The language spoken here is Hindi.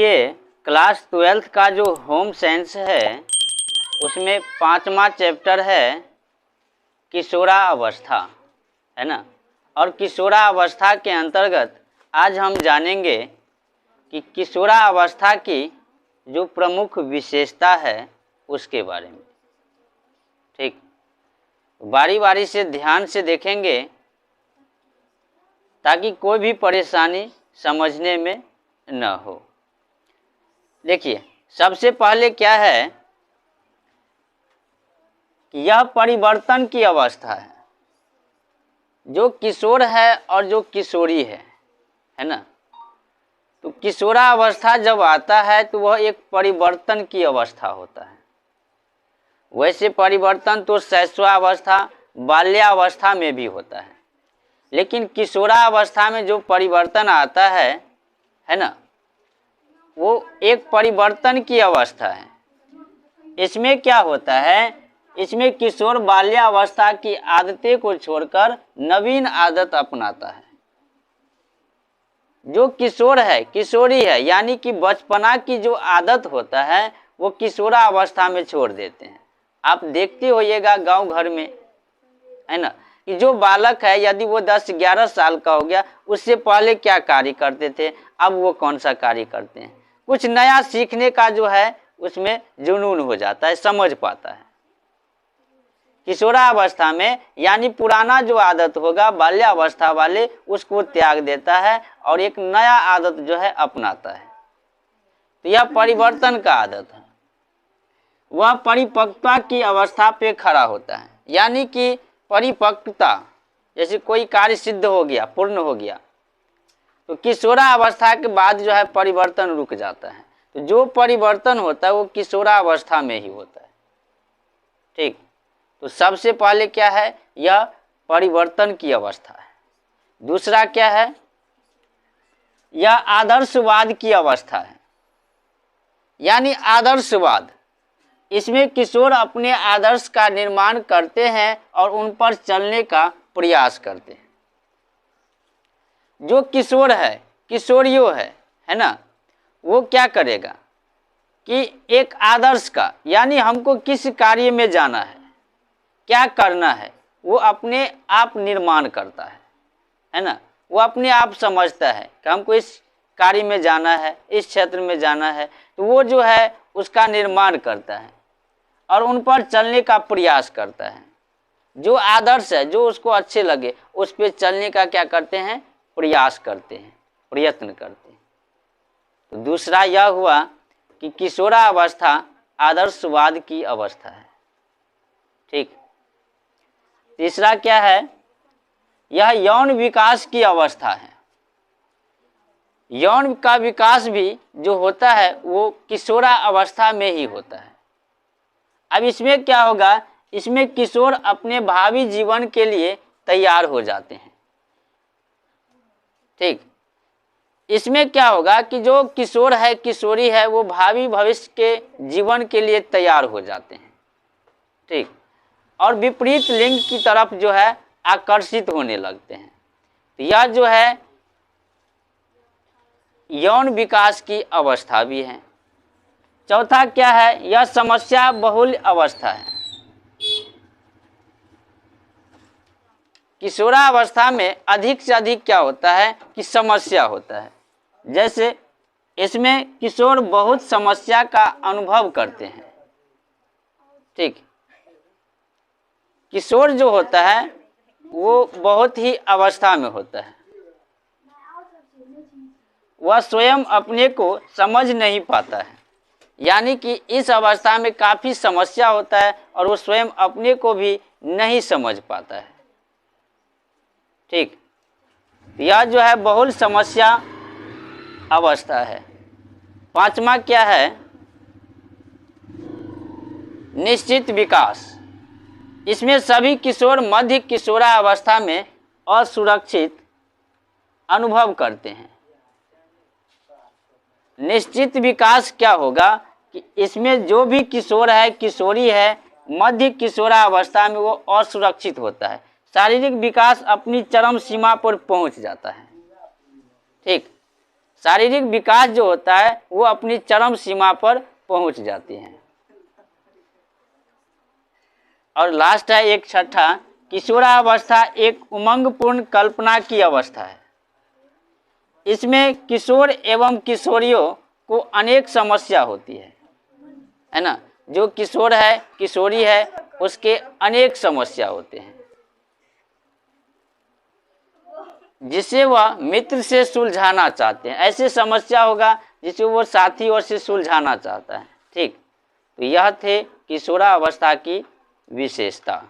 देखिए, क्लास 12th का जो होम साइंस है उसमें 5वां चैप्टर है किशोरावस्था, है ना। और किशोरावस्था के अंतर्गत आज हम जानेंगे कि किशोरावस्था की जो प्रमुख विशेषता है उसके बारे में। ठीक, बारी बारी से ध्यान से देखेंगे ताकि कोई भी परेशानी समझने में न हो। देखिए, सबसे पहले क्या है कि यह परिवर्तन की अवस्था है। जो किशोर है और जो किशोरी है ना। तो किशोरावस्था जब आता है तो वह एक परिवर्तन की अवस्था होता है। वैसे परिवर्तन तो शैशवावस्था, बाल्यावस्था में भी होता है, लेकिन किशोरावस्था में जो परिवर्तन आता है ना, वो एक परिवर्तन की अवस्था है। इसमें क्या होता है, इसमें किशोर बाल्यावस्था की आदतें को छोड़कर नवीन आदत अपनाता है। जो किशोर है, किशोरी है, यानी कि बचपना की जो आदत होता है वो किशोरावस्था में छोड़ देते हैं। आप देखते होइएगा गांव घर में, है ना, कि जो बालक है यदि वो 10-11 साल का हो गया, उससे पहले क्या कार्य करते थे, अब वो कौन सा कार्य करते हैं। कुछ नया सीखने का जो है उसमें जुनून हो जाता है, समझ पाता है। किशोरावस्था में यानी पुराना जो आदत होगा बाल्यावस्था वाले, उसको त्याग देता है और एक नया आदत जो है अपनाता है। तो यह परिवर्तन का आदत है। वह परिपक्वता की अवस्था पे खड़ा होता है, यानी कि परिपक्वता, जैसे कोई कार्य सिद्ध हो गया, पूर्ण हो गया, तो किशोरावस्था के बाद जो है परिवर्तन रुक जाता है। तो जो परिवर्तन होता है वो किशोरावस्था में ही होता है। ठीक, तो सबसे पहले क्या है, यह परिवर्तन की अवस्था है। दूसरा क्या है, यह आदर्शवाद की अवस्था है, यानी आदर्शवाद। इसमें किशोर अपने आदर्श का निर्माण करते हैं और उन पर चलने का प्रयास करते हैं। जो किशोर है, किशोरियों है ना, वो क्या करेगा कि एक आदर्श का, यानी हमको किस कार्य में जाना है, क्या करना है, वो अपने आप निर्माण करता है ना। वो अपने आप समझता है कि हमको इस कार्य में जाना है, इस क्षेत्र में जाना है, तो वो जो है उसका निर्माण करता है और उन पर चलने का प्रयास करता है। जो आदर्श है, जो उसको अच्छे लगे, उस पर चलने का क्या करते हैं, प्रयास करते हैं, प्रयत्न करते हैं। तो दूसरा यह हुआ कि किशोरावस्था आदर्शवाद की अवस्था है। ठीक, तीसरा क्या है, यह यौन विकास की अवस्था है। यौन का विकास भी जो होता है वो किशोरावस्था में ही होता है। अब इसमें क्या होगा, इसमें किशोर अपने भावी जीवन के लिए तैयार हो जाते हैं। ठीक, इसमें क्या होगा कि जो किशोर है, किशोरी है, वो भावी भविष्य के जीवन के लिए तैयार हो जाते हैं। ठीक, और विपरीत लिंग की तरफ जो है आकर्षित होने लगते हैं। तो यह जो है यौन विकास की अवस्था भी है। चौथा क्या है, यह समस्या बहुल अवस्था है। किशोरावस्था में अधिक से अधिक क्या होता है कि समस्या होता है। जैसे इसमें किशोर बहुत समस्या का अनुभव करते हैं। ठीक, किशोर जो होता है वो बहुत ही अवस्था में होता है। वह स्वयं अपने को समझ नहीं पाता है, यानी कि इस अवस्था में काफ़ी समस्या होता है और वो स्वयं अपने को भी नहीं समझ पाता है। ठीक, यह जो है बहुल समस्या अवस्था है। पांचवा क्या है, निश्चित विकास। इसमें सभी किशोर मध्य किशोरावस्था में असुरक्षित अनुभव करते हैं। निश्चित विकास क्या होगा कि इसमें जो भी किशोर है, किशोरी है, मध्य किशोरावस्था में वो असुरक्षित होता है। शारीरिक विकास अपनी चरम सीमा पर पहुंच जाता है। ठीक, शारीरिक विकास जो होता है वो अपनी चरम सीमा पर पहुंच जाती हैं। और लास्ट है एक छठा, किशोरावस्था एक उमंगपूर्ण कल्पना की अवस्था है। इसमें किशोर एवं किशोरियों को अनेक समस्या होती है ना। जो किशोर है किशोरी है उसके अनेक समस्या होते हैं, जिसे वह मित्र से सुलझाना चाहते हैं। ऐसी समस्या होगा जिसे वो साथी और से सुलझाना चाहता है। ठीक, तो यह थे किशोरावस्था की विशेषता।